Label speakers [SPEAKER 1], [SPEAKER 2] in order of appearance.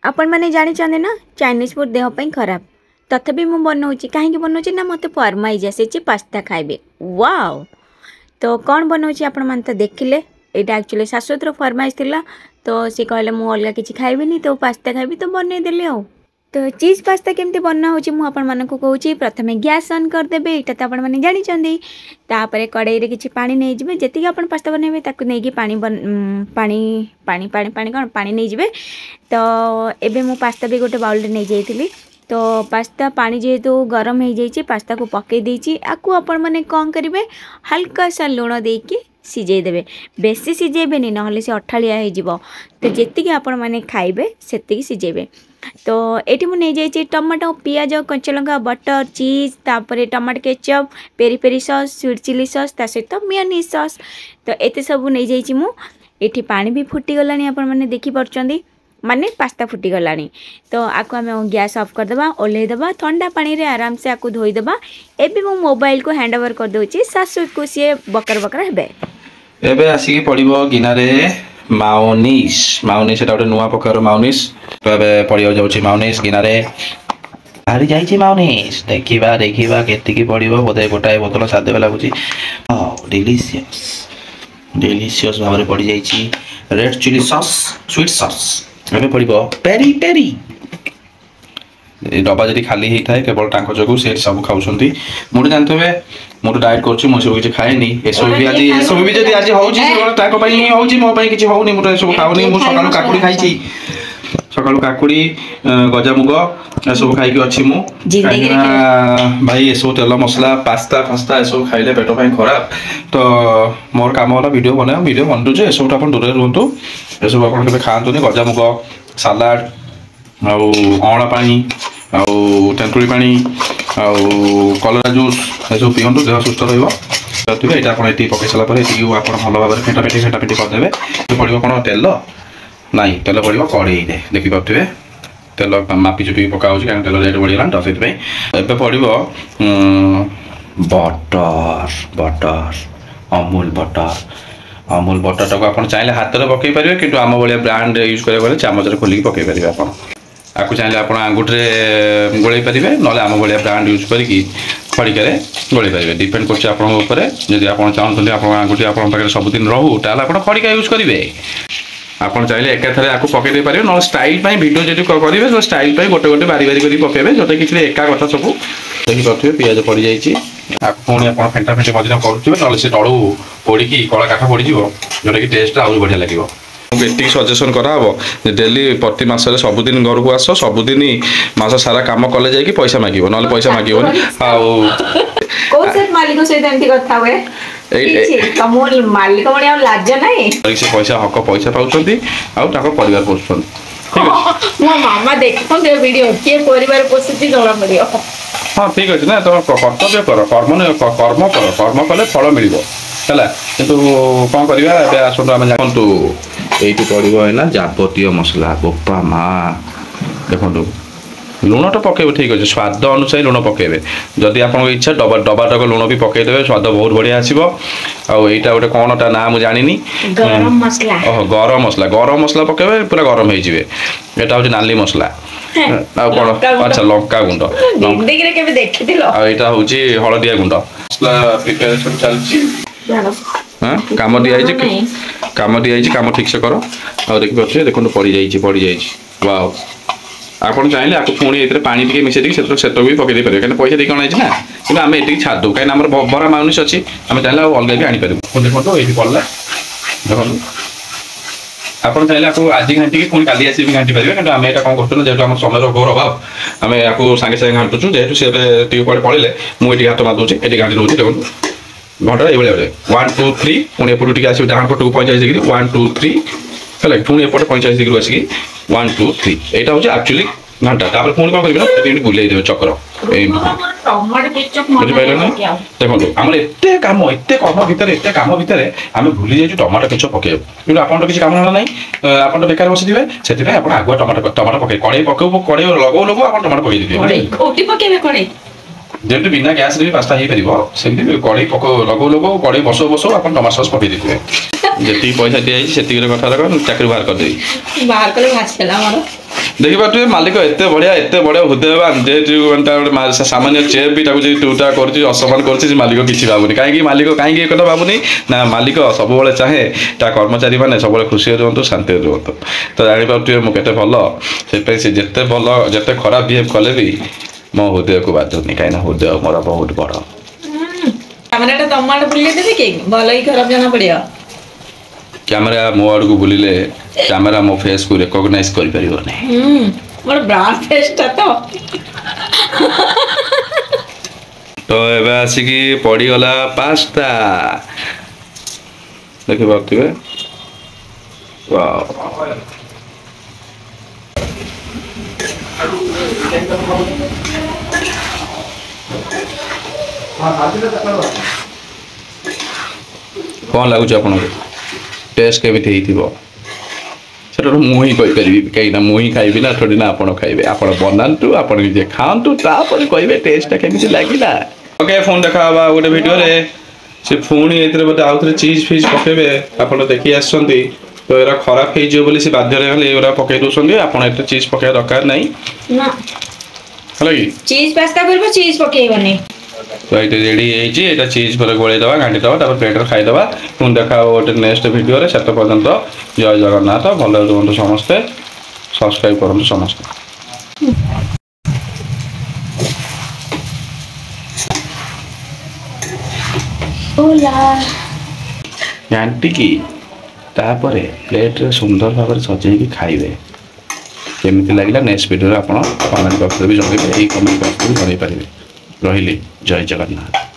[SPEAKER 1] आपण मैंने जानी ना चाइनीज फूड देहपाई खराब तथापि मु बनाऊँगी कहीं बनाऊँगी ना मत फरमाइज आसी पास्ता खाइबे वाओ। तो कौन बनाऊँगी आपण मैंने तो देखिले यहाँ एक्चुअली शाश्वतर फरमाइज थिला तो सी कहले मु अलग किसी खाइबी तो पास्ता खाइबी तो बनईदेली आ। तो चीज पास्ता केमती बना हो कहूँ प्रथम गैस ऑन करदे यहाँ तो आपने जानी तापर कड़ाई किसी पानी नहीं जाए जी आप पास्ता बनइबे ताकू नहीं पानी पानी पानी पानी पानी कौन पानी नहीं जाए। तो एबे मु पास्ता भी गोटे बाउल नहीं जाइली तो पास्ता पानी जेहेतु गरम हो जाइए पास्ता को पकई देची आपको आपण मैंने कौन करेंगे हल्का सा लुण देकी सीझेदेवे बेसी सीझेबेनी ना से अठाड़िया हो तो जी आपण मैंने खाइबे से सीझेबे। तो ये मुझे नहीं टमाटो पियाज कच्चा लंका बटर चीज तापर tomato ketchup peri peri sauce sweet chilli sauce ता सहित मेयोनीज सॉस तो एते सब नहीं जाइए मुझे पानी भी फुटीगला आपण मैंने देखिपुंट माने पास्ता फुटीगला। तो आपको आम गैस ऑफ करदे ओल्हेदेबा ठंडा पानी रे आराम से आपको धोईदेबा। एबे मो मोबाइल को हैंड ओवर कर दूची सासु को सी बकर बकर हेबे।
[SPEAKER 2] एबे आसी पड़िबो गिनारे मायोनीज मायोनीज एटा गोटे नुआ प्रकार मायोनीज तो एबे पड़ियो जाउची मायोनीज गिनारे आरी जाइची मायोनीज देखिबा देखिबा केतिकी पड़िबो बोधे गोटाए बोतल सादेबे लागुची डिलीशियस डिलीशियस भाबरे पड़ी जाइची red chilli sauce sweet sauce एबे पड़िबो पेरी पेरी डब्बा जदि खाली होता है केवल टांको जगू से सब खाऊछंती मुझे जानते मुझे डाइट करछि मो सब किछि खाएनी एसो भी आज एसो भी जदि आज होउछि केवल टांको पई ही होउछि मो पई किछि होउनी मुझे सब खाउनी मु सकाळु काकुड़ी खाइछि सकाळु काकुड़ी गजामुग सब खाई के अछि मु भाई एसो तेल मसला पास्ता फास्ता एसो खाइले पेट पई खराब तो मोर काम होला वीडियो बनदु जे एसो अपन दूर रहंतु एसो अपन के खांतुनी गजामुग सलाड आउ अँला पानी आउ तेंतुली पानी आउ कलरा जूस सब पीहतु देह सुस्थ रही ये आप पकई सारापर ये आप भल भाव फेटाफेटी करदे पड़ो कौन तेल नाई तेल पड़ो कड़े देखिपे तेल मापी चुपी पका कहीं तेल रेट बढ़ीगला तो से पड़ो बटर बटर अमूल बटर टाक आप चाहिए हाथ में पकई पारे कि आम भाया ब्रांड यूज करेंगे चामच खोलिक पकई पारे आप आपको चाहिए आप आंगुठे गोल पारे ना आम भाया ब्रांड यूज करके खड़िकार गोल पारे डिपेंड करदी आप चाहते आप आंगुठी आप सबुदिन रहू ताल आप खड़िका यूज करेंगे आप चाहिए एकाथरे आपको पकई पारे ना स्टाइल वीडियो जो करेंगे तो स्टाइल गोटे गोटे बारी बारी कर पकेबे जोटा कि एका कथा सब देखिपे पिज पड़ जाए पुणी आप फेंटा फेंटी मझे करुवे ना से तलू पोड़ी कला काठ पड़ज जोटा कि टेस्ट आहुरी बढ़िया लगे। ये सजेसन कराब डेली प्रति मसरे सबुदिन घर को आस सबुदिन मास सारा कम कले जाकि पैसा मागिब ना पैसा मागोन से पैसा हक पैसा पाँच परिवार पोषुन हाँ ठीक अच्छे ना तुम कर्तव्य कर कर्म कर कर्म कले फल मिल है कितु कौन करवा आसतु आम जानतु ये पड़ो है जाबतीय मसला बोपा माँ देखो लुण तो पकेबे ठीक अच्छे स्वाद अनुसार लुण पकेबे जदि आप इच्छा डबा टक लुण भी पकईदे स्वाद बहुत बढ़िया आसो आईटा गोटे कौन ता ना मुझे जानी गरम मसला पकेबे पूरा गरम हो यहाँ हूँ नाली मसला कौन अच्छा लंका गुंड यहाँ हूँ हलदिया गुंड प्रिपरेशन चलती कम दिखाई कम ठीक से कर आ देखिए देखो पड़ जाए वाओ आप चाहिए आपको पुणी ये पानी टी मिसेक से भी पकई पारे कहीं पैसा देकर अणाई ना कि आम ये छाड़ू कहीं भरा माउनिस अच्छी आम चाहिए अलग भी आनीपर देखो ये पड़ा देखो आप चाहिए आपको आज घाटी पुणी काली आसी घाटी पारे कि आम यहाँ कौन कर जेहतु आम समय घोर अभाव आम या सागे सागे घाटुचु जेहतु सी कड़े पड़े मुझे हाथ मार दूसरी ये घाटी दूसरी देखो घंटा ये 1 2 3 पुणी एपटू टी आस डाण पटक 45 डिग्री 1 2 3 है पुणी एपटे 45 डिग्री आसिक 1 2 3 यहाँ हूँ एक्चुअली घंटा तापर पुणी कौन करेंगे बुले चक्र बुझिपारे ना देखो आम एत कम भितर आम भूली जाइए टमाटो केचप पकेब कि आप किसी काम ना आप बेकार बसी से आगुआ टमाटो पकड़ कड़े पकेब कड़े लगो आप टमाटो पकई जेमती बिना गैस रे पास्ता हो पार सेमती कड़े लगो कड़े बसो आप टमाटो सॉस पकई देते ଯେତିକି ପଇସା ଦିଆଯାଇଛି ସେତିକିରେ କଥା ରଖ ଚାକିରି ବାହାର କରିଦେବି
[SPEAKER 1] ବାହାର କଲେ ଭାସିଗଲା ଆମର
[SPEAKER 2] ଦେଖିପାରୁଥିବେ ମାଲିକ ଏତେ ବଢିଆ ହୃଦୟବାନ ଯେହେତୁ ଗୋଟେ ସାମାନ୍ୟ ଚେପ୍ ବି ତାକୁ ଯଦି ଟୁଟା କରୁଛି ଅସମ୍ମାନ କରୁଛି ସେ ମାଲିକ କିଛି ଭାବୁନି କାହିଁକି ମାଲିକ କାହିଁକି ଏ କଥା ଭାବୁନି ନା ମାଲିକ ସବୁବେଳେ ଚାହେଁ ତା କର୍ମଚାରୀ ମାନେ ସବୁବେଳେ ଖୁସିରେ ରୁହନ୍ତୁ ଶାନ୍ତିରେ ରୁହନ୍ତୁ ତ ଜାଣିପାରୁଥିବେ ମୁଁ କେତେ ଭଲ ସେଥିପାଇଁ ସେ ଯେତେ ଖରାପ ବିହେଭ୍ କଲେ ବି ମୋ ହୃଦୟକୁ ବାଧୁନି କାହିଁକିନା ହୃଦୟ ମୋର ବହୁତ ବଡ଼
[SPEAKER 1] କ୍ୟାମେରାଟା ତମ ଆଡେ ବୁଲେଇ ଦେବି କି ଭଲ କି ଖରାପ ଜଣା ପଡିବ
[SPEAKER 2] କ୍ୟାମେରା ମୋ ଆଡ଼କୁ ବୁଲିଲେ କ୍ୟାମେରା ମୋ ଫେସ୍କୁ ରେକଗ୍ନାଇଜ୍ କରିପାରିବନି
[SPEAKER 1] ମୋର ବ୍ରାଉନ୍ ଫେସ୍ଟା
[SPEAKER 2] ତ ଏବେ ଆସିକି ପଡ଼ିଗଲା ପାସ୍ତା ଦେଖିପାରୁଥିବେ କ'ଣ ଲାଗୁଛି ଆପଣଙ୍କୁ ଟେଷ୍ଟ କେମିତି ହେଇଥିବ ସେଟା ମୁଁ ହିଁ କହିପାରିବି କାହିଁକିନା ମୁଁ ହିଁ ଖାଇବି ନା ଥୋଡ଼ି ନା ଆପଣ ଖାଇବେ ଆପଣ ବନାନ୍ତୁ ଆପଣ ନିଜେ ଖାଆନ୍ତୁ ତାପରେ କହିବେ ଟେଷ୍ଟଟା କେମିତି ଲାଗିଲା ଓକେ ଫୋନ୍ ଦେଖା ହେବା ଗୋଟେ ଭିଡ଼ିଓରେ ସେ ପୁଣି ଏଥିରେ ବୋଧେ ଆଉ ଥରେ ଚିଜ୍ ଫିଜ୍ ପକେଇବେ ଆପଣ ଦେଖି ଆସିଛନ୍ତି ତ ଏରା ଖରାପ ହେଇଯିବ ବୋଲି ସେ ବାଧ୍ୟରେ ହେଲେ ଏଗୁଡ଼ା ପକେଇ ଦେଉଛନ୍ତି ଆପଣ ଏତେ ଚିଜ୍ ପକେଇବା ଦରକାର ନାହିଁ ହେଲା କି
[SPEAKER 1] ଚିଜ୍ ପାସ୍ତା କରିବ ଚିଜ୍ ପକେଇବନି
[SPEAKER 2] ତ ଏଇଟା ରେଡ଼ି ହେଇଛି ଏଇଟା ଚିଜ୍ ପରେ ଗୋଳେଇ ଦେବା ଘାଣ୍ଟି ଦେବା ତାପରେ ପ୍ଲେଟ୍ରେ ଖାଇଦେବା ପୁଣି ଦେଖା ହେବ ଗୋଟେ ନେକ୍ସଟ ଭିଡ଼ିଓରେ ସେତେ ପର୍ଯ୍ୟନ୍ତ ଜୟ ଜଗନ୍ନାଥ ଭଲରେ ରୁହନ୍ତୁ ସମସ୍ତେ ସବସ୍କ୍ରାଇବ୍ କରନ୍ତୁ ସମସ୍ତେ ଘାଣ୍ଟିକି ତାପରେ ପ୍ଲେଟ୍ରେ ସୁନ୍ଦର ଭାବରେ ସଜେଇକି ଖାଇବେ କେମିତି ଲାଗିଲା ନେକ୍ସଟ ଭିଡ଼ିଓରେ ଆପଣ କମେଣ୍ଟ ବକ୍ସରେ ବି ଜଣାଇବେ ଏଇ କମେଣ୍ଟ ବକ୍ସରେ ବି ଜଣାଇ ପାରିବେ ରହିଲି ଜୟ ଜଗନ୍ନାଥ